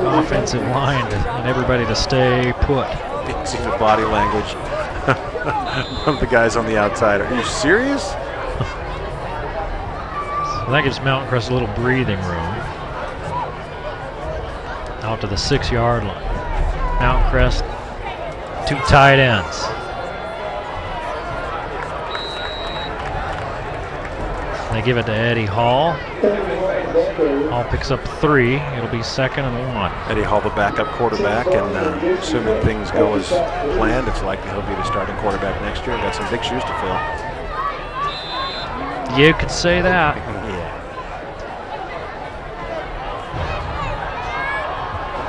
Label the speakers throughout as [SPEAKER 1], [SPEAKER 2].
[SPEAKER 1] offensive line and everybody to stay put.
[SPEAKER 2] You can see the body language of the guys on the outside. Are you serious?
[SPEAKER 1] So that gives Mountain Crest a little breathing room. Out to the 6-yard line. Mountain Crest, 2 tight ends. They give it to Eddie Hall. Hall picks up 3. It'll be 2nd and 1.
[SPEAKER 2] Eddie Hall, the backup quarterback, and assuming things go as planned, it's likely he'll be the starting quarterback next year. Got some big shoes to fill.
[SPEAKER 1] You could say that.
[SPEAKER 2] Yeah.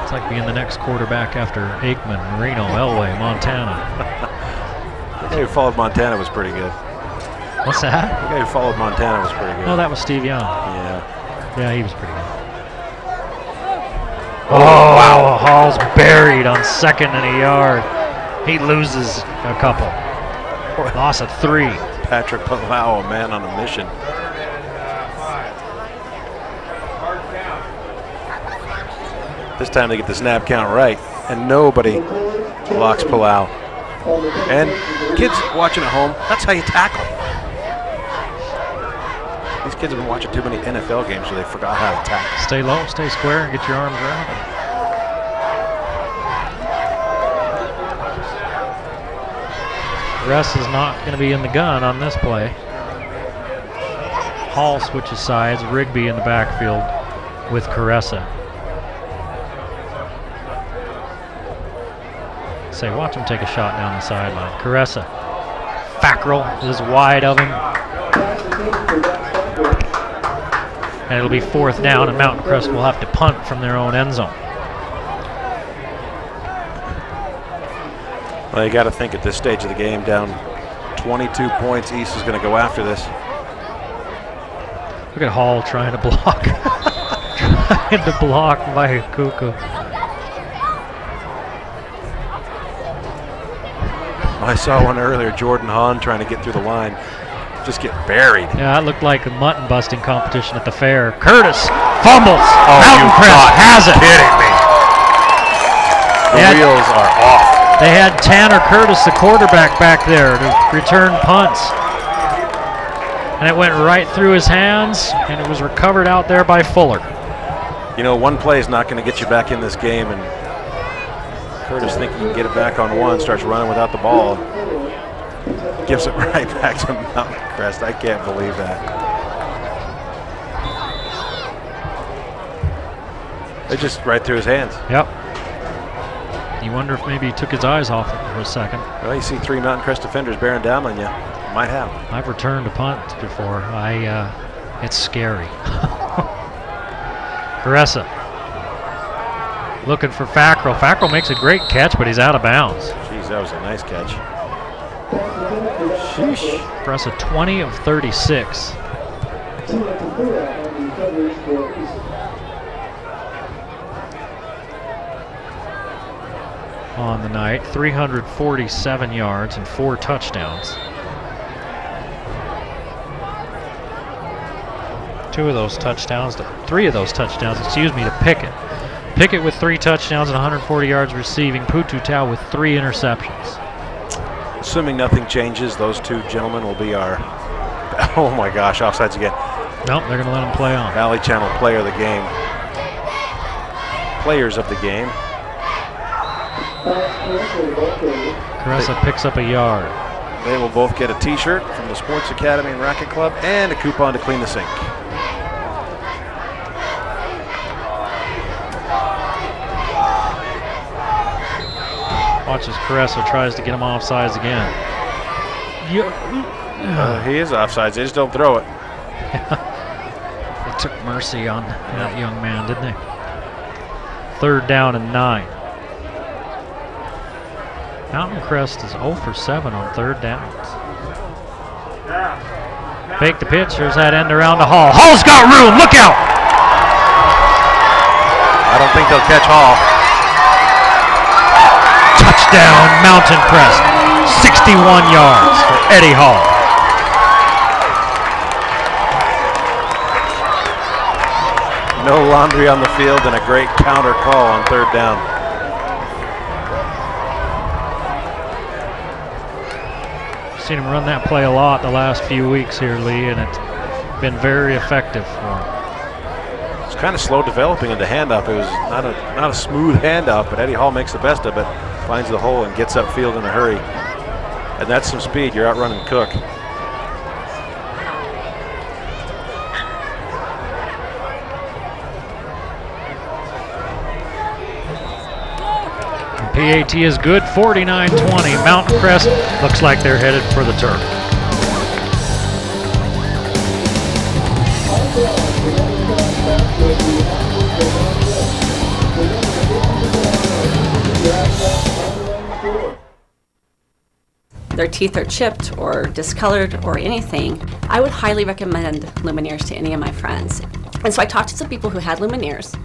[SPEAKER 1] It's like being the next quarterback after Aikman, Reno, Elway, Montana.
[SPEAKER 2] The guy who followed Montana was pretty good.
[SPEAKER 1] What's that?
[SPEAKER 2] The guy who followed Montana was pretty good.
[SPEAKER 1] No, that was Steve Young.
[SPEAKER 2] Yeah.
[SPEAKER 1] Yeah, he was pretty good. Oh, wow. Hall's buried on 2nd and a yard. He loses a couple. Loss of 3.
[SPEAKER 2] Patrick Palau, a man on a mission. This time they get the snap count right, and nobody blocks Palau. And kids watching at home, that's how you tackle. These kids have been watching too many NFL games, so they forgot how to tackle.
[SPEAKER 1] Stay low, stay square, and get your arms around it. Russ is not going to be in the gun on this play. Hall switches sides, Rigby in the backfield with Caressa. Say, watch him take a shot down the sideline. Caressa. Fackrell is wide of him. And it'll be 4th down, and Mountain Crest will have to punt from their own end zone.
[SPEAKER 2] Well, you got to think at this stage of the game, down 22 points, East is going to go after this.
[SPEAKER 1] Look at Hall trying to block. Trying to block by Kuku.
[SPEAKER 2] I saw one earlier, Jordan Hahn trying to get through the line. Just get buried.
[SPEAKER 1] Yeah, it looked like a mutton busting competition at the fair. Curtis fumbles.
[SPEAKER 2] Oh,
[SPEAKER 1] Mountain Crest has it.
[SPEAKER 2] Kidding me. The wheels are off.
[SPEAKER 1] They had Tanner Curtis, the quarterback, back there to return punts. And it went right through his hands, and it was recovered out there by Fuller.
[SPEAKER 2] You know, one play is not going to get you back in this game, and Curtis thinking he can get it back on one, starts running without the ball. Gives it right back to Mountain Crest. I can't believe that. They just right through his hands.
[SPEAKER 1] Yep. You wonder if maybe he took his eyes off it for a second.
[SPEAKER 2] Well, you see 3 Mountain Crest defenders bearing down on you. Might have.
[SPEAKER 1] I've returned a punt before. It's scary. Caressa. Looking for Fackrell. Fackrell makes a great catch, but he's out of bounds.
[SPEAKER 2] Jeez, that was a nice catch. Sheesh.
[SPEAKER 1] Caressa 20 of 36. On the night, 347 yards and 4 touchdowns. 3 of those touchdowns, to Pickett. Pickett with 3 touchdowns and 140 yards receiving. Putu Tau with 3 interceptions.
[SPEAKER 2] Assuming nothing changes, those 2 gentlemen will be our, oh my gosh, offsides again.
[SPEAKER 1] Nope, they're going to let him play on.
[SPEAKER 2] Valley Channel player of the game. Players of the game.
[SPEAKER 1] Caressa picks up a yard.
[SPEAKER 2] They will both get a t-shirt from the Sports Academy and Racket Club and a coupon to clean the sink.
[SPEAKER 1] Watch as Caressa tries to get him offsides again.
[SPEAKER 2] He is offsides. They just don't throw it.
[SPEAKER 1] They took mercy on that young man, didn't they? 3rd down and 9. Mountain Crest is 0 for 7 on 3rd downs. Fake the pitch. There's that end around to Hall. Hall's got room. Look out!
[SPEAKER 2] I don't think they'll catch Hall.
[SPEAKER 1] Touchdown, Mountain Crest. 61 yards for Eddie Hall.
[SPEAKER 2] No laundry on the field and a great counter call on third down.
[SPEAKER 1] Seen him run that play a lot the last few weeks here, Lee, and it's been very effective for him.
[SPEAKER 2] It's kind of slow developing into handoff. It was not a smooth handoff, but Eddie Hall makes the best of it, finds the hole and gets upfield in a hurry. And that's some speed. You're outrunning Cook.
[SPEAKER 1] PAT is good, 49-20. Mountain Crest looks like they're headed for the turf.
[SPEAKER 3] Their teeth are chipped or discolored or anything, I would highly recommend Lumineers to any of my friends. And so I talked to some people who had Lumineers,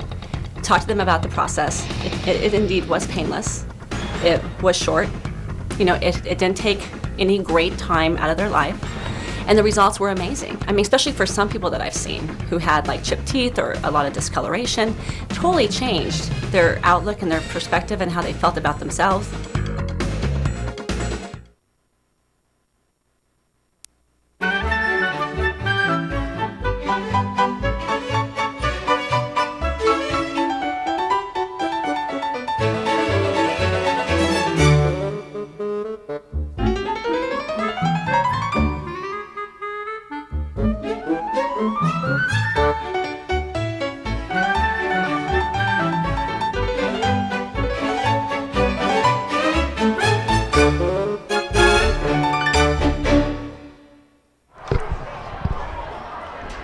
[SPEAKER 3] talked to them about the process. It indeed was painless. It was short. You know, it didn't take any great time out of their life. And the results were amazing. I mean, especially for some people that I've seen who had like chipped teeth or a lot of discoloration, totally changed their outlook and their perspective and how they felt about themselves.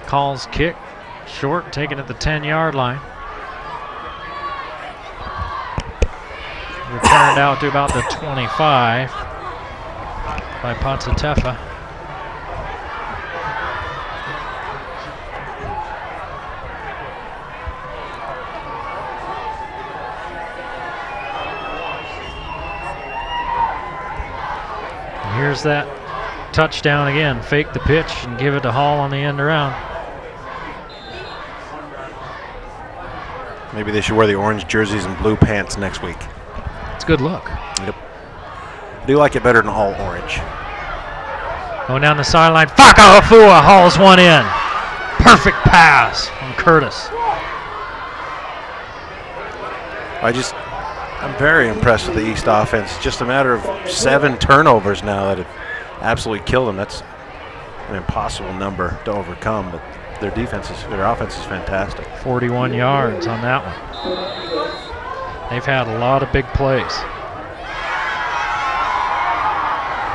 [SPEAKER 1] Calls kick, short, taken at the 10-yard line. Returned out to about the 25 by Ponsatefa. And here's that touchdown again. Fake the pitch and give it to Hall on the end around.
[SPEAKER 2] Maybe they should wear the orange jerseys and blue pants next week.
[SPEAKER 1] It's a good look.
[SPEAKER 2] Yep. I do like it better than all orange.
[SPEAKER 1] Going down the sideline, Fakahafua hauls one in. Perfect pass from Curtis.
[SPEAKER 2] I'm very impressed with the East offense. Just a matter of 7 turnovers now that have absolutely killed them. That's an impossible number to overcome, but their offense is fantastic.
[SPEAKER 1] 41 yards on that one. They've had a lot of big plays.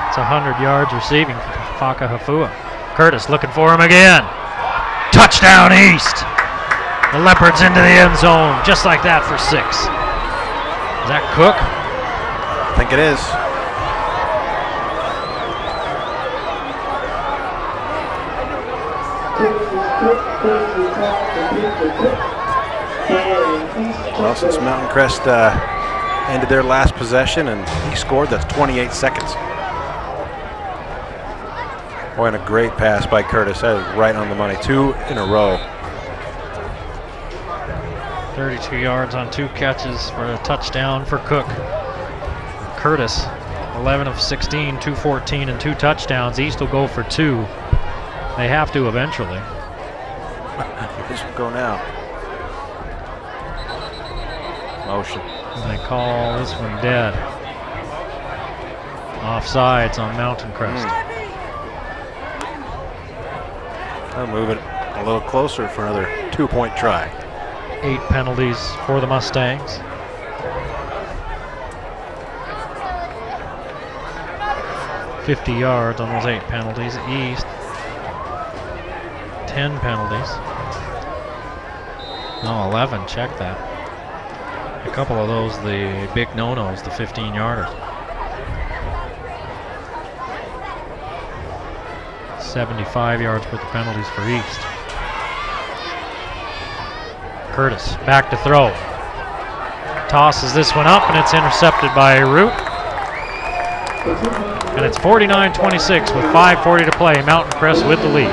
[SPEAKER 1] It's 100 yards receiving for Fakahafua. Curtis looking for him again. Touchdown East. The Leopards into the end zone, just like that for 6. Is that Cook?
[SPEAKER 2] I think it is. Well, since Mountain Crest ended their last possession and he scored, that's 28 seconds. Boy, and a great pass by Curtis. That is right on the money. 2 in a row.
[SPEAKER 1] 32 yards on 2 catches for a touchdown for Cook. Curtis, 11 of 16, 214 and 2 touchdowns. East will go for 2. They have to eventually.
[SPEAKER 2] This will go now. Motion.
[SPEAKER 1] And they call this one dead. Offsides on Mountain Crest.
[SPEAKER 2] I'll move it a little closer for another 2-point try.
[SPEAKER 1] 8 penalties for the Mustangs. $50 yards on those 8 penalties. East, 10 penalties. No, 11, check that. A couple of those, the big no-nos, the 15-yarders. 75 yards worth of penalties for East. Curtis back to throw. Tosses this one up and it's intercepted by Root. And it's 49-26 with 5:40 to play. Mountain Crest with the lead.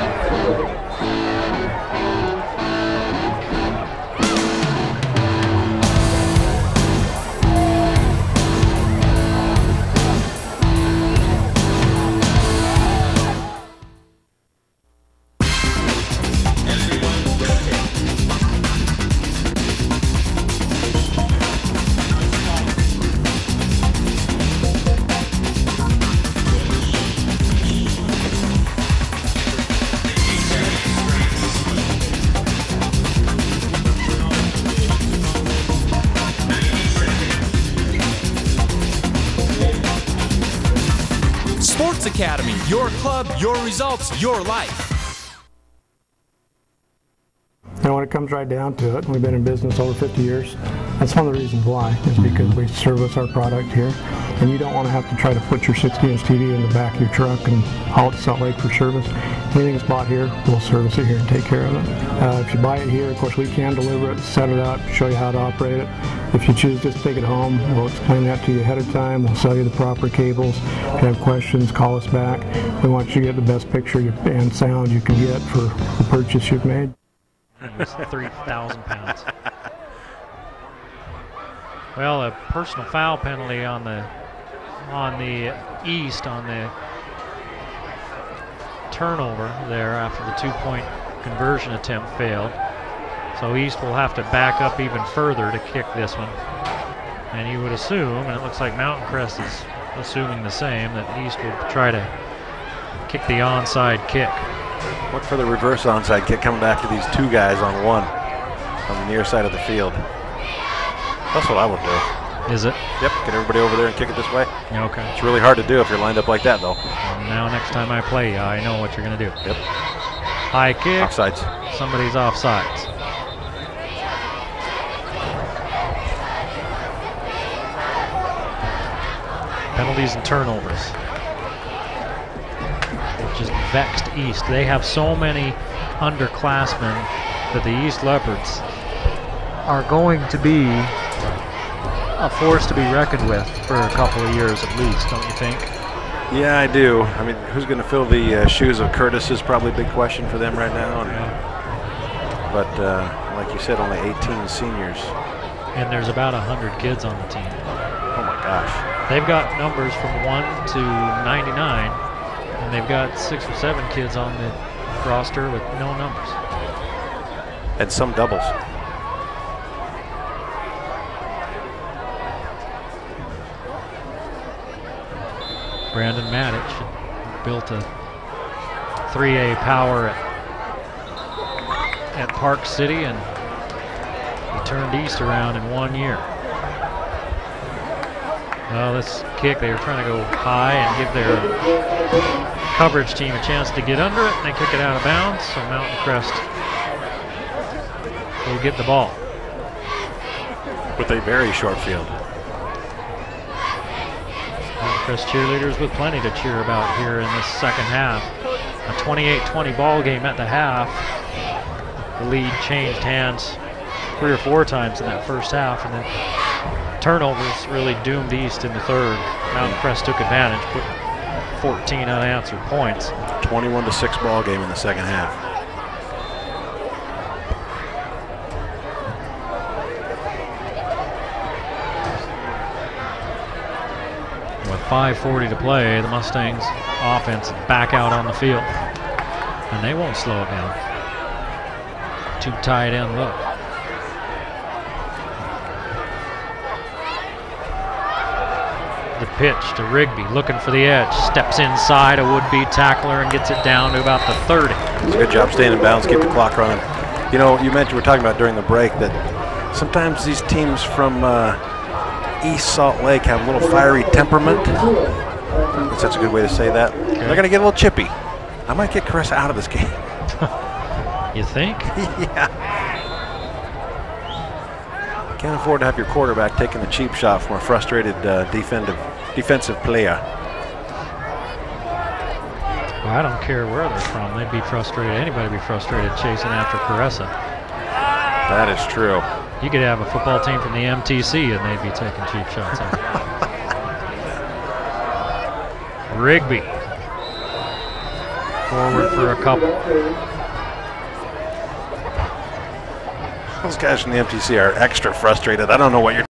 [SPEAKER 4] Sports Academy. Your club, your results, your life.
[SPEAKER 5] When it comes right down to it, we've been in business over 50 years. That's one of the reasons why, is because we service our product here. And you don't want to have to try to put your 60-inch TV in the back of your truck and haul it to Salt Lake for service. Anything's bought here, we'll service it here and take care of it. If you buy it here, of course, we can deliver it, set it up, show you how to operate it. If you choose just to take it home, we'll explain that to you ahead of time. We'll sell you the proper cables. If you have questions, call us back. We want you to get the best picture and sound you can get for the purchase you've made.
[SPEAKER 1] It was 3,000 pounds. Well, a personal foul penalty on the East on the turnover there after the two-point conversion attempt failed. So East will have to back up even further to kick this one. And you would assume, and it looks like Mountain Crest is assuming the same, that East will try to kick the onside kick.
[SPEAKER 2] Look for the reverse onside kick coming back to these two guys on one on the near side of the field. That's what I would do.
[SPEAKER 1] Is it?
[SPEAKER 2] Yep, get everybody over there and kick it this way.
[SPEAKER 1] Okay.
[SPEAKER 2] It's really hard to do if you're lined up like that, though.
[SPEAKER 1] And now next time I play you, I know what you're going to do.
[SPEAKER 2] Yep.
[SPEAKER 1] High kick.
[SPEAKER 2] Offsides.
[SPEAKER 1] Somebody's offsides. Penalties and turnovers. It just vexed East. They have so many underclassmen that the East Leopards are going to be a force to be reckoned with for a couple of years at least, don't you think?
[SPEAKER 2] Yeah, I do. I mean, who's going to fill the shoes of Curtis is probably a big question for them right now. And, but like you said, only 18 seniors.
[SPEAKER 1] And there's about 100 kids on the team.
[SPEAKER 2] Oh my gosh.
[SPEAKER 1] They've got numbers from 1 to 99, and they've got 6 or 7 kids on the roster with no numbers.
[SPEAKER 2] And some doubles.
[SPEAKER 1] Brandon Matic built a 3A power at Park City, and he turned East around in 1 year. Well, this kick, they were trying to go high and give their coverage team a chance to get under it, and they kick it out of bounds, so Mountain Crest will get the ball.
[SPEAKER 2] With a very short field.
[SPEAKER 1] Mountain Crest cheerleaders with plenty to cheer about here in this second half. A 28-20 ball game at the half. The lead changed hands 3 or 4 times in that first half, and then turnovers really doomed East in the third. Mountain Crest took advantage, put 14 unanswered points.
[SPEAKER 2] 21-6 ball game in the second half.
[SPEAKER 1] With 5:40 to play, the Mustangs offense back out on the field, and they won't slow it down. 2 tight end look. The pitch to Rigby, looking for the edge, steps inside a would-be tackler and gets it down to about the 30.
[SPEAKER 2] It's a good job staying in bounds, keep the clock running. You know, you mentioned, we were talking about during the break, that sometimes these teams from East Salt Lake have a little fiery temperament. That's such a good way to say that. Okay. They're going to get a little chippy. I might get Chris out of this game.
[SPEAKER 1] You think?
[SPEAKER 2] Yeah. Can't afford to have your quarterback taking the cheap shot from a frustrated defensive player.
[SPEAKER 1] Well, I don't care where they're from. They'd be frustrated. Anybody would be frustrated chasing after Caressa.
[SPEAKER 2] That is true.
[SPEAKER 1] You could have a football team from the MTC and they'd be taking cheap shots. Rigby. Forward for a couple.
[SPEAKER 2] Those guys from the MTC are extra frustrated. I don't know what you're